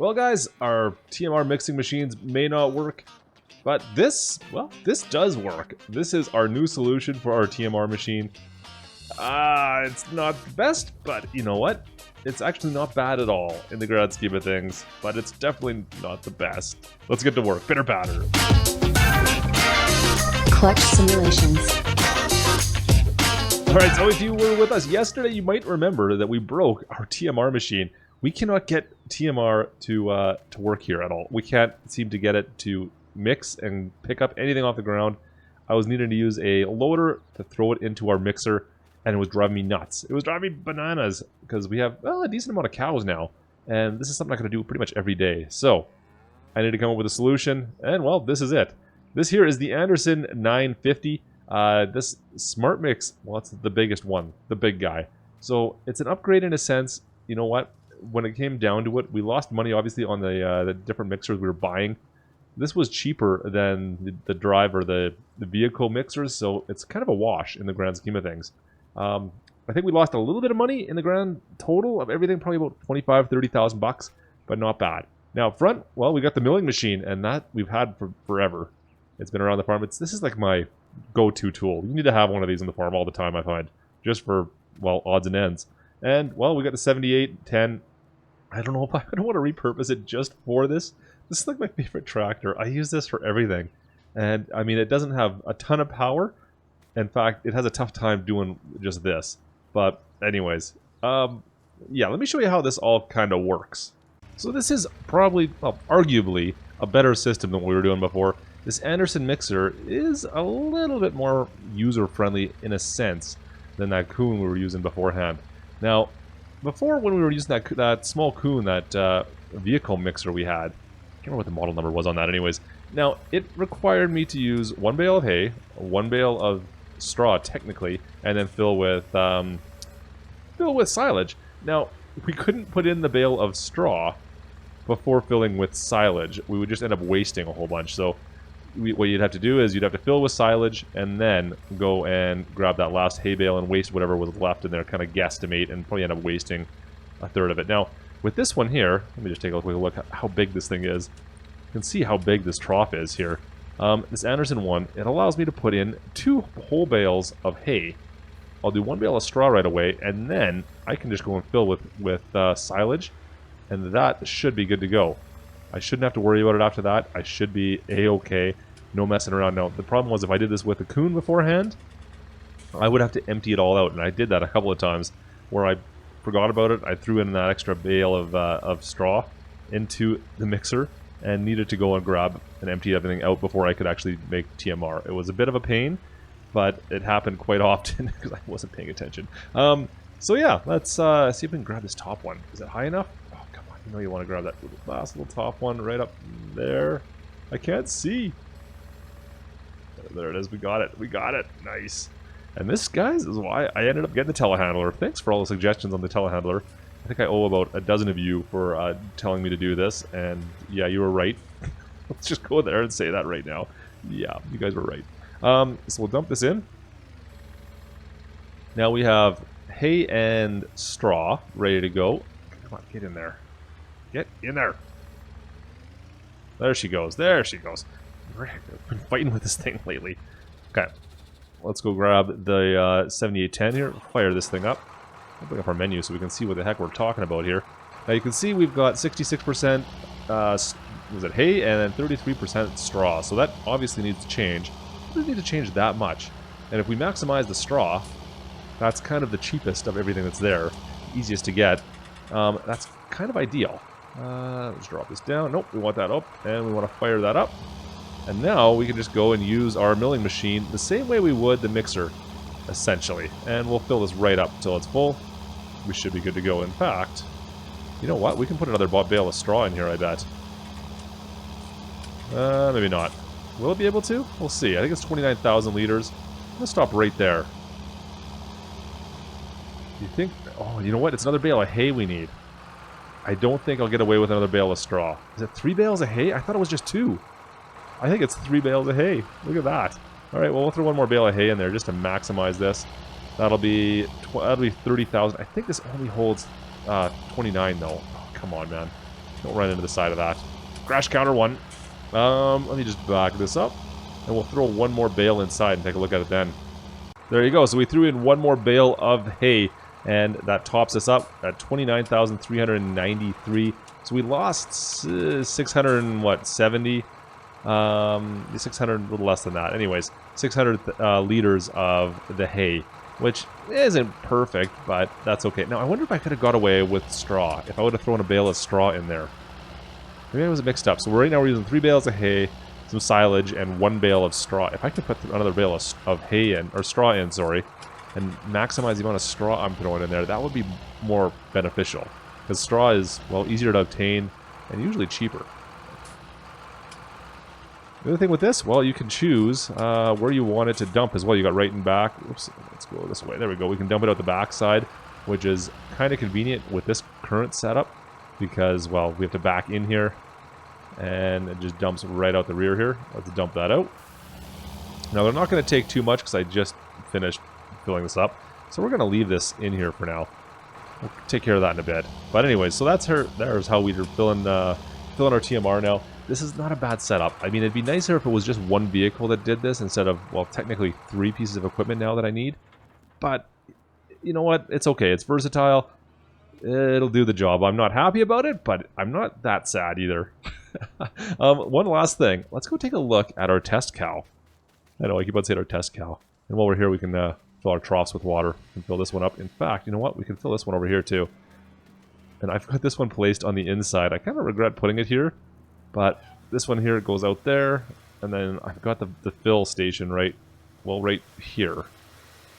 Well guys, our TMR mixing machines may not work, but this does work. This is our new solution for our TMR machine. It's not the best, but you know what? It's actually not bad at all in the grand scheme of things, but it's definitely not the best. Let's get to work. Bitter batter. Klutch simulations. Alright, so if you were with us yesterday, you might remember that we broke our TMR machine. We cannot get TMR to work here at all. We can't seem to get it to mix and pick up anything off the ground. I was needing to use a loader to throw it into our mixer, and it was driving me nuts. It was driving me bananas, because we have, well, a decent amount of cows now, and this is something I'm going to do pretty much every day. So, I need to come up with a solution, and well, this is it. This here is the Anderson 950. This Smart Mix, well, it's the biggest one, the big guy. So, it's an upgrade in a sense. You know what? When it came down to it, we lost money, obviously, on the different mixers we were buying. This was cheaper than the drive or the vehicle mixers, so it's kind of a wash in the grand scheme of things. I think we lost a little bit of money in the grand total of everything, probably about 25,000 to 30,000 bucks, but not bad. Now up front, well, we got the milling machine, and that we've had for forever. It's been around the farm. This is like my go-to tool. You need to have one of these in the farm all the time, I find, just for, well, odds and ends. And well, we got the 7810. I don't know if I don't want to repurpose it just for this. This is like my favorite tractor. I use this for everything. And I mean, it doesn't have a ton of power. In fact, it has a tough time doing just this. But anyways, yeah, let me show you how this all kind of works. So this is probably, well, arguably, a better system than what we were doing before. This Anderson mixer is a little bit more user-friendly in a sense than that Kuhn we were using beforehand. Now, before when we were using that small Kuhn, that vehicle mixer we had, I can't remember what the model number was on that anyways. Now, it required me to use one bale of hay, one bale of straw technically, and then fill with silage. Now, we couldn't put in the bale of straw before filling with silage. We would just end up wasting a whole bunch. So what you'd have to do is you'd have to fill with silage and then go and grab that last hay bale and waste whatever was left in there, kind of guesstimate, and probably end up wasting a third of it. Now, with this one here, let me just take a quick look at how big this thing is. You can see how big this trough is here. This Anderson one, it allows me to put in 2 whole bales of hay. I'll do 1 bale of straw right away, and then I can just go and fill with silage, and that should be good to go. I shouldn't have to worry about it after that. I should be a-okay. No messing around. Now, the problem was if I did this with the Kuhn beforehand, I would have to empty it all out, and I did that a couple of times where I forgot about it. I threw in that extra bale of straw into the mixer and needed to go and grab and empty everything out before I could actually make TMR. It was a bit of a pain, but it happened quite often because I wasn't paying attention. So yeah, let's see if we can grab this top one. Is it high enough? Oh, come on. You know you want to grab that last little top one right up there. I can't see. There it is. We got it. We got it. Nice. And this, guys, is why I ended up getting the telehandler. Thanks for all the suggestions on the telehandler. I think I owe about a dozen of you for telling me to do this, and yeah, you were right. Let's just go there and say that right now. Yeah, you guys were right. So we'll dump this in. Now we have hay and straw ready to go. Come on, get in there. Get in there. There she goes. There she goes. I've been fighting with this thing lately. Okay. Let's go grab the 7810 here. Fire this thing up. I'll bring up our menu so we can see what the heck we're talking about here. Now you can see we've got 66% was it hay and then 33% straw. So that obviously needs to change. It doesn't need to change that much. And if we maximize the straw, that's kind of the cheapest of everything that's there. Easiest to get. That's kind of ideal. Let's drop this down. Nope, we want that up. And we want to fire that up. And now we can just go and use our milling machine the same way we would the mixer, essentially. And we'll fill this right up until it's full. We should be good to go. In fact, you know what? We can put another bale of straw in here, I bet. Maybe not. Will it be able to? We'll see. I think it's 29,000 liters. I'm going to stop right there. You think... Oh, you know what? It's another bale of hay we need. I don't think I'll get away with another bale of straw. Is it 3 bales of hay? I thought it was just 2. I think it's 3 bales of hay. Look at that. Alright, well, we'll throw 1 more bale of hay in there just to maximize this. That'll be 30,000. I think this only holds 29, though. Oh, come on, man. Don't run into the side of that. Crash counter 1. Let me just back this up. And we'll throw one more bale inside and take a look at it then. There you go. So we threw in one more bale of hay. And that tops us up at 29,393. So we lost 670. 600, a little less than that. Anyways, 600 liters of the hay, which isn't perfect, but that's okay. Now, I wonder if I could have got away with straw, if I would have thrown a bale of straw in there. Maybe it was mixed up. So right now we're using 3 bales of hay, some silage, and 1 bale of straw. If I could put another bale of hay in, or straw in, sorry, and maximize the amount of straw I'm throwing in there, that would be more beneficial. Because straw is, well, easier to obtain and usually cheaper. The other thing with this, well, you can choose where you want it to dump as well. You got right and back. Oops, let's go this way. There we go. We can dump it out the back side, which is kind of convenient with this current setup because, well, we have to back in here and it just dumps right out the rear here. Let's dump that out. Now, they're not going to take too much because I just finished filling this up. So we're going to leave this in here for now. We'll take care of that in a bit. But anyways, so there's how we're filling our TMR now. This is not a bad setup. I mean, it'd be nicer if it was just one vehicle that did this instead of, well, technically 3 pieces of equipment now that I need. But, you know what? It's okay. It's versatile. It'll do the job. I'm not happy about it, but I'm not that sad either. One last thing. Let's go take a look at our test cow. I know, I keep on saying our test cow. And while we're here, we can fill our troughs with water and fill this one up. In fact, you know what? We can fill this one over here, too. And I've got this one placed on the inside. I kind of regret putting it here. But this one here goes out there, and then I've got the fill station right here.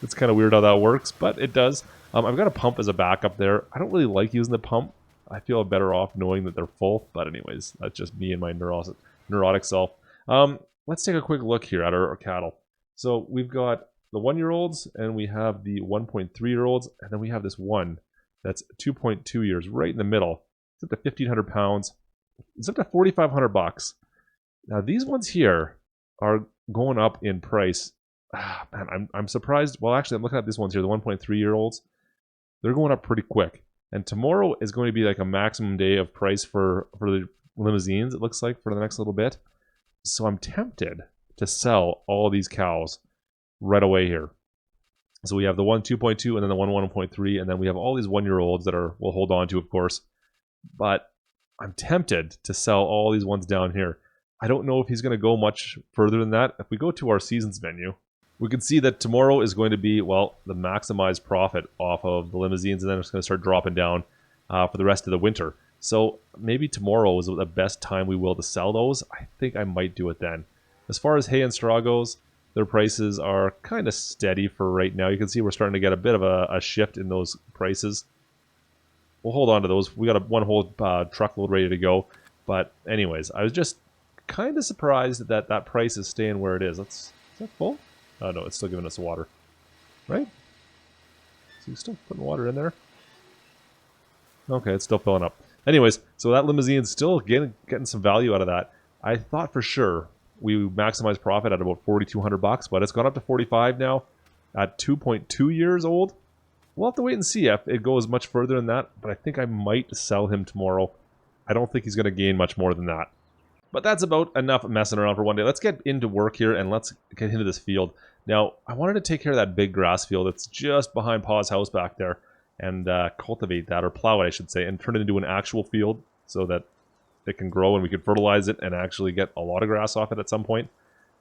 It's kind of weird how that works, but it does. I've got a pump as a backup there. I don't really like using the pump. I feel better off knowing that they're full, but anyways, that's just me and my neurotic self. Let's take a quick look here at our cattle. So we've got the 1-year-olds, and we have the 1.3-year-olds, and then we have this one that's 2.2 years right in the middle. It's up to 1,500 pounds. It's up to 4,500 bucks. Now these ones here are going up in price. Man, I'm surprised. Well, actually, I'm looking at these ones here, the 1.3-year-olds. They're going up pretty quick. And tomorrow is going to be like a maximum day of price for the limousines, it looks like, for the next little bit. So I'm tempted to sell all these cows right away here. So we have the 2.2 and then the 1.3, and then we have all these 1-year-olds that we'll hold on to, of course. But I'm tempted to sell all these ones down here. I don't know if he's going to go much further than that. If we go to our seasons menu, we can see that tomorrow is going to be, well, the maximized profit off of the limousines, and then it's going to start dropping down for the rest of the winter. So maybe tomorrow is the best time we will to sell those. I think I might do it then. As far as hay and straw goes, their prices are kind of steady for right now. You can see we're starting to get a bit of a shift in those prices. We'll hold on to those. We got one whole truckload ready to go. But anyways, I was just kind of surprised that that price is staying where it is. Is that full? Oh no, it's still giving us water. Right? So you're still putting water in there? Okay, it's still filling up. Anyways, so that limousine is still getting some value out of that. I thought for sure we maximized profit at about 4,200 bucks, but it's gone up to 45 now at 2.2 years old. We'll have to wait and see if it goes much further than that, but I think I might sell him tomorrow. I don't think he's going to gain much more than that. But that's about enough messing around for one day. Let's get into work here and let's get into this field. Now, I wanted to take care of that big grass field that's just behind Pa's house back there and cultivate that, or plow it, I should say, and turn it into an actual field so that it can grow and we can fertilize it and actually get a lot of grass off it at some point.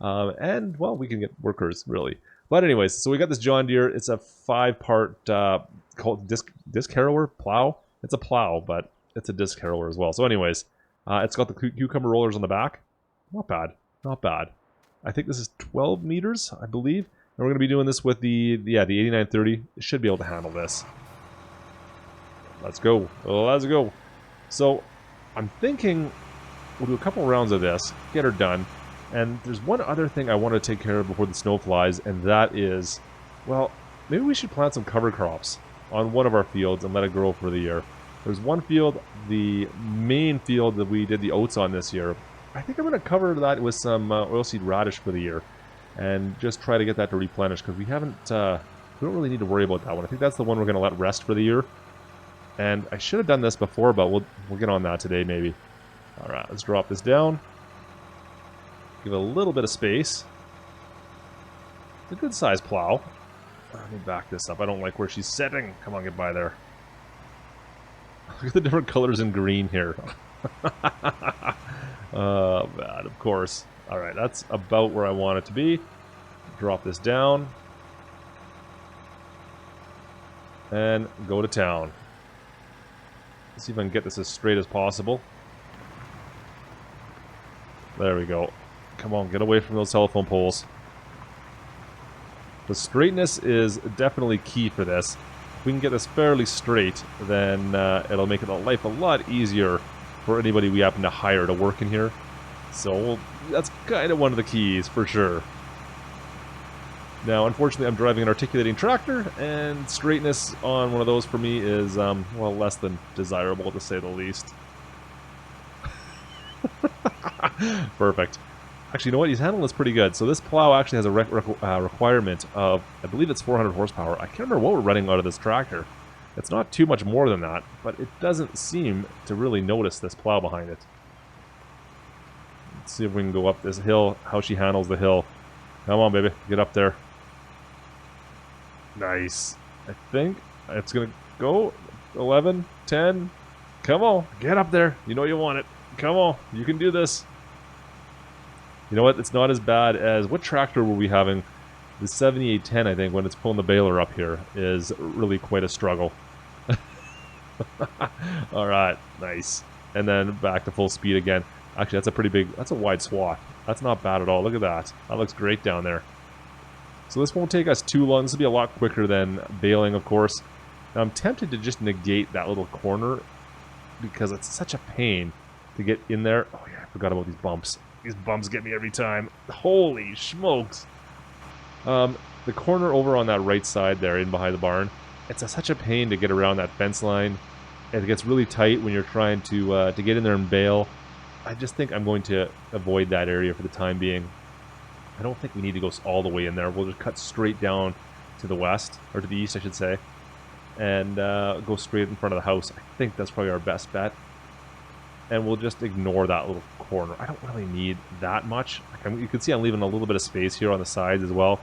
And, well, we can get workers, really. But anyways, so we got this John Deere. It's a 5-part called disc harrower plow. It's a plow, but it's a disc harrower as well. So anyways, it's got the cucumber rollers on the back. Not bad. Not bad. I think this is 12 meters, I believe. And we're going to be doing this with the 8930. It should be able to handle this. Let's go. Let's go. So I'm thinking we'll do a couple rounds of this, get her done. And there's one other thing I want to take care of before the snow flies, and that is, well, maybe we should plant some cover crops on one of our fields and let it grow for the year. There's one field, the main field that we did the oats on this year. I think I'm going to cover that with some oilseed radish for the year and just try to get that to replenish because we don't really need to worry about that one. I think that's the one we're going to let rest for the year. And I should have done this before, but we'll get on that today maybe. Alright, let's drop this down. Give it a little bit of space. It's a good size plow. Let me back this up. I don't like where she's sitting. Come on, get by there. Look at the different colors in green here. Oh, man, of course. Alright, that's about where I want it to be. Drop this down. And go to town. Let's see if I can get this as straight as possible. There we go. Come on, get away from those telephone poles. The straightness is definitely key for this. If we can get this fairly straight, then it'll make life a lot easier for anybody we happen to hire to work in here. So that's kind of one of the keys, for sure. Now, unfortunately, I'm driving an articulating tractor, and straightness on one of those for me is, well, less than desirable, to say the least. Perfect. Actually, you know what? He's handling this pretty good. So this plow actually has a requirement of, I believe it's 400 horsepower. I can't remember what we're running out of this tractor. It's not too much more than that, but it doesn't seem to really notice this plow behind it. Let's see if we can go up this hill, how she handles the hill. Come on, baby. Get up there. Nice. I think it's going to go 11, 10. Come on. Get up there. You know you want it. Come on. You can do this. You know what? It's not as bad as... What tractor were we having? The 7810, I think, when it's pulling the baler up here, is really quite a struggle. Alright. Nice. And then back to full speed again. Actually, that's a pretty big... That's a wide swath. That's not bad at all. Look at that. That looks great down there. So this won't take us too long. This will be a lot quicker than baling, of course. Now, I'm tempted to just negate that little corner because it's such a pain to get in there. Oh, yeah, I forgot about these bumps. These bumps get me every time. Holy smokes. The corner over on that right side there, in behind the barn, it's such a pain to get around that fence line. And it gets really tight when you're trying to get in there and bale. I just think I'm going to avoid that area for the time being. I don't think we need to go all the way in there. We'll just cut straight down to the west, or to the east, I should say, and go straight in front of the house. I think that's probably our best bet. And we'll just ignore that little corner. I don't really need that much. Like, you can see I'm leaving a little bit of space here on the sides as well,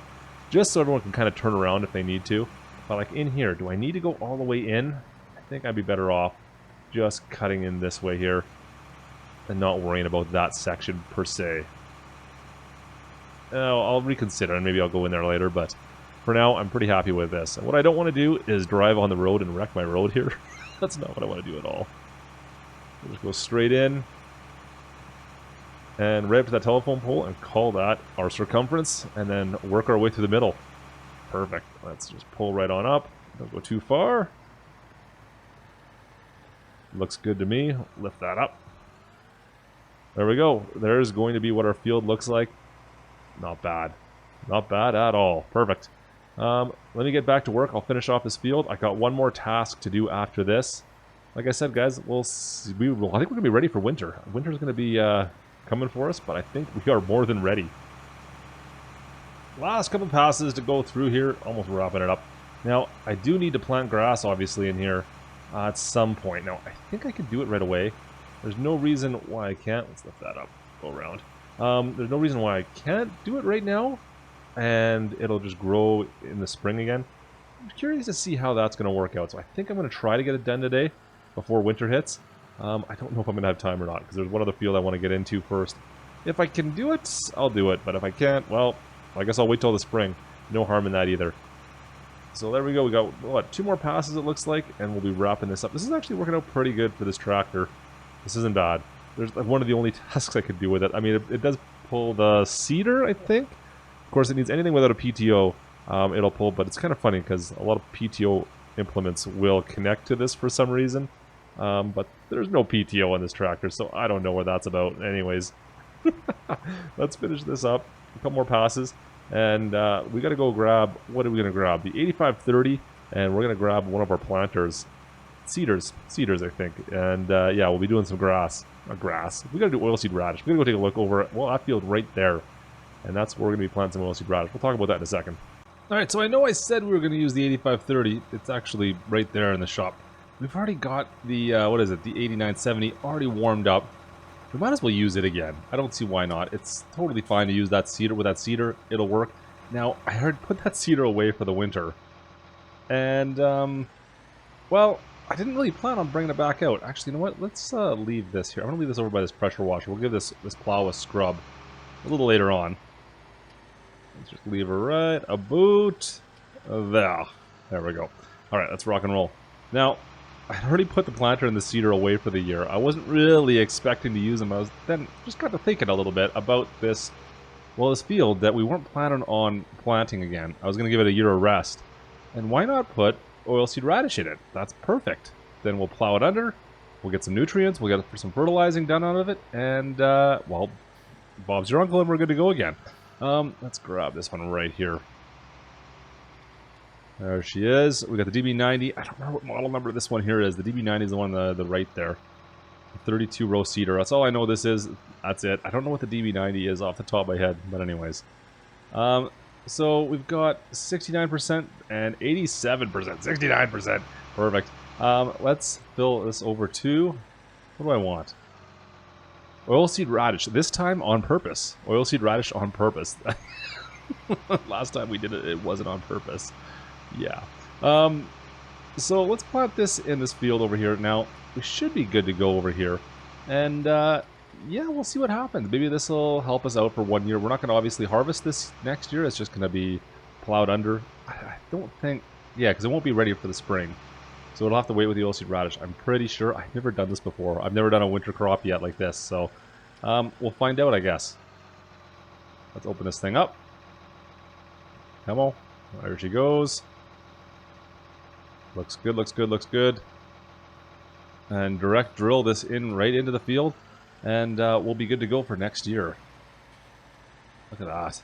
just so everyone can kind of turn around if they need to. But like in here, do I need to go all the way in? I think I'd be better off just cutting in this way here and not worrying about that section per se. I'll reconsider, and maybe I'll go in there later, but for now, I'm pretty happy with this. And what I don't want to do is drive on the road and wreck my road here. That's not what I want to do at all. We'll just go straight in, and right up to that telephone pole, and call that our circumference, and then work our way through the middle. Perfect. Let's just pull right on up. Don't go too far. Looks good to me. Lift that up. There we go. There's going to be what our field looks like. Not bad. Not bad at all. Perfect. Let me get back to work. I'll finish off this field. I got one more task to do after this. Like I said, guys, we'll see. I think we're going to be ready for winter. Winter's going to be coming for us, but I think we are more than ready. Last couple passes to go through here. Almost wrapping it up. Now, I do need to plant grass, obviously, in here at some point. Now, I think I can do it right away. There's no reason why I can't. Let's lift that up. Go around. There's no reason why I can't do it right now, and it'll just grow in the spring again. I'm curious to see how that's going to work out, so I think I'm going to try to get it done today before winter hits. I don't know if I'm going to have time or not, because there's one other field I want to get into first. If I can do it, I'll do it, but if I can't, well, I guess I'll wait till the spring. No harm in that either. So there we go. We got, what, 2 more passes it looks like, and we'll be wrapping this up. This is actually working out pretty good for this tractor. This isn't bad. There's one of the only tasks I could do with it. I mean, it does pull the seeder, I think. Of course, it needs anything without a PTO, it'll pull, but it's kind of funny because a lot of PTO implements will connect to this for some reason. But there's no PTO on this tractor, so I don't know what that's about. Anyways, let's finish this up. A couple more passes, and we got to go grab, what are we going to grab? The 8530, and we're going to grab one of our planters. Cedars, I think. And yeah, we'll be doing some grass. Grass. We got to do oilseed radish. We're going to go take a look over at, well, that field right there. And that's where we're going to be planting some oilseed radish. We'll talk about that in a second. Alright, so I know I said we were going to use the 8530. It's actually right there in the shop. we've already got the, what is it, the 8970 already warmed up. We might as well use it again. I don't see why not. It's totally fine to use that cedar. With that cedar, it'll work. Now, I heard put that cedar away for the winter. And, well, I didn't really plan on bringing it back out. Actually, you know what? Let's leave this here. I'm going to leave this over by this pressure washer. We'll give this plow a scrub a little later on. Let's just leave her right about there. There we go. All right, let's rock and roll. Now, I already put the planter and the cedar away for the year. I wasn't really expecting to use them. I was then just got to thinking a little bit about this, well, this field that we weren't planning on planting again. I was going to give it a year of rest. And why not put oilseed radish in it? That's perfect. Then we'll plow it under, we'll get some nutrients, we'll get some fertilizing done out of it, and, well, Bob's your uncle and we're good to go again. Let's grab this one right here. There she is. We got the DB90. I don't remember what model number this one here is. The DB90 is the one on the right there. 32 row cedar. That's all I know this is. That's it. I don't know what the DB90 is off the top of my head, but anyways. So we've got 69% and 87%. 69%. Perfect. Let's fill this over to... What do I want? Oilseed radish. This time on purpose. Oilseed radish on purpose. Last time we did it, it wasn't on purpose. Yeah. So let's plant this in this field over here. Now, we should be good to go over here. And, yeah, we'll see what happens. Maybe this will help us out for 1 year. We're not going to obviously harvest this next year. It's just going to be plowed under. I don't think... Yeah, because it won't be ready for the spring. So it'll have to wait with the oilseed radish. I'm pretty sure. I've never done this before. I've never done a winter crop yet like this. So we'll find out, I guess. Let's open this thing up. Come on. There she goes. Looks good, looks good, looks good. And direct drill this in right into the field. And we'll be good to go for next year. Look at that.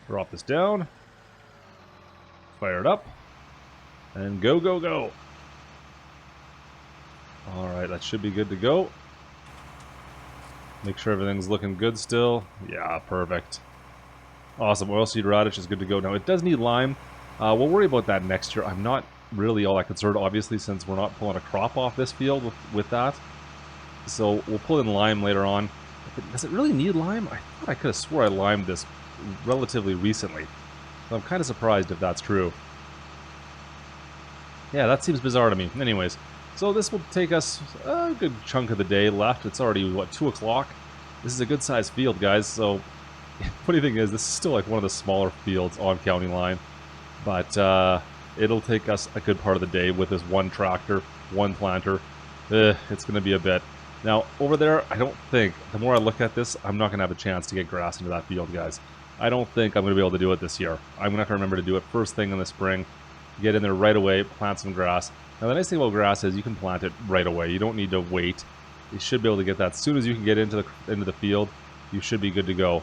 Drop this down. Fire it up. And go, go, go. Alright, that should be good to go. Make sure everything's looking good still. Yeah, perfect. Awesome. Oilseed radish is good to go. Now, it does need lime. We'll worry about that next year. I'm not really all that concerned, obviously, since we're not pulling a crop off this field with that. So we'll pull in lime later on. Does it really need lime? I thought I could have swore I limed this relatively recently. So I'm kind of surprised if that's true. Yeah, that seems bizarre to me. Anyways, so this will take us a good chunk of the day left. It's already, what, 2 o'clock? This is a good-sized field, guys. So, funny thing is, this is still like one of the smaller fields on County Line. But it'll take us a good part of the day with this one tractor, one planter. It's going to be a bit. Now, over there, I don't think, the more I look at this, I'm not going to have a chance to get grass into that field, guys. I don't think I'm going to be able to do it this year. I'm not going to remember to do it first thing in the spring. Get in there right away, plant some grass. Now, the nice thing about grass is you can plant it right away. You don't need to wait. You should be able to get that. As soon as you can get into the field, you should be good to go.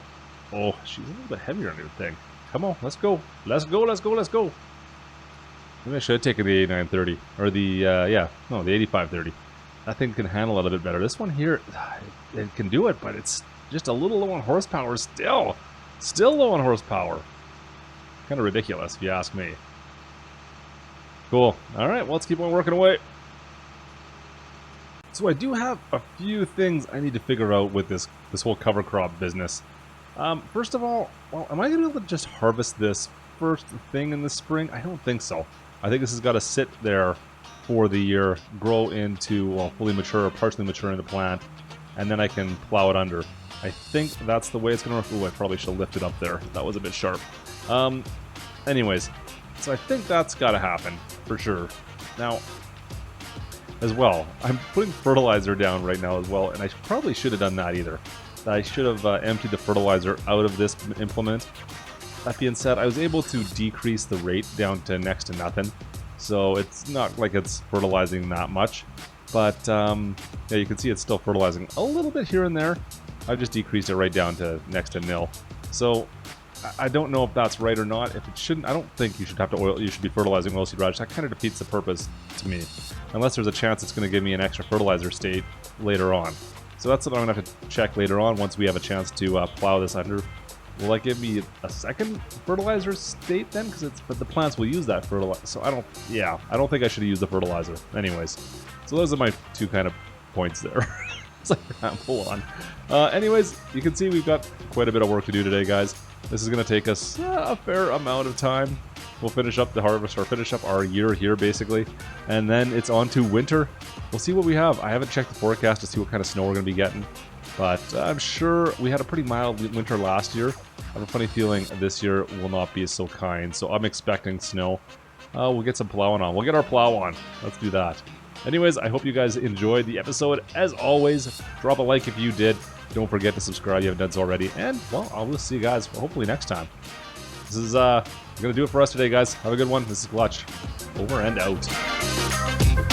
Oh, she's a little bit heavier on your thing. Come on, let's go. Let's go, let's go, let's go. Maybe I should have taken the 8930. Or the, the 8530. That thing can handle it a bit better. This one here, it can do it, but it's just a little low on horsepower still. Still low on horsepower. Kind of ridiculous, if you ask me. Cool. Alright, well, let's keep on working away. So I do have a few things I need to figure out with this whole cover crop business. First of all, well, am I going to be able to just harvest this first thing in the spring? I don't think so. I think this has got to sit there for the year, grow into, well, fully mature or partially mature in the plant, and then I can plow it under. I think that's the way it's going to work. Ooh, I probably should have lifted up there. That was a bit sharp. Anyways, so I think that's got to happen, for sure. Now, as well, I'm putting fertilizer down right now as well, and I probably should have done that either. I should have emptied the fertilizer out of this implement. That being said, I was able to decrease the rate down to next to nothing. So it's not like it's fertilizing that much. But, yeah, you can see it's still fertilizing a little bit here and there. I've just decreased it right down to next to nil. So I don't know if that's right or not. If it shouldn't, I don't think you should have to you should be fertilizing oilseed radish. That kind of defeats the purpose to me. Unless there's a chance it's going to give me an extra fertilizer state later on. So that's what I'm going to have to check later on once we have a chance to plow this under. Will that give me a second fertilizer state then? But the plants will use that fertilizer. So I don't think I should use the fertilizer. Anyways, so those are my two kind of points there. It's like ramble on. Anyways, you can see we've got quite a bit of work to do today, guys. This is going to take us a fair amount of time. We'll finish up the harvest, or finish up our year here, basically. And then it's on to winter. We'll see what we have. I haven't checked the forecast to see what kind of snow we're going to be getting. But I'm sure we had a pretty mild winter last year. I have a funny feeling this year will not be so kind. So I'm expecting snow. We'll get some plowing on. We'll get our plow on. Let's do that. Anyways, I hope you guys enjoyed the episode. As always, drop a like if you did. Don't forget to subscribe if you haven't done so already. And, well, I will see you guys hopefully next time. This is going to do it for us today, guys. Have a good one. This is Klutch. Over and out.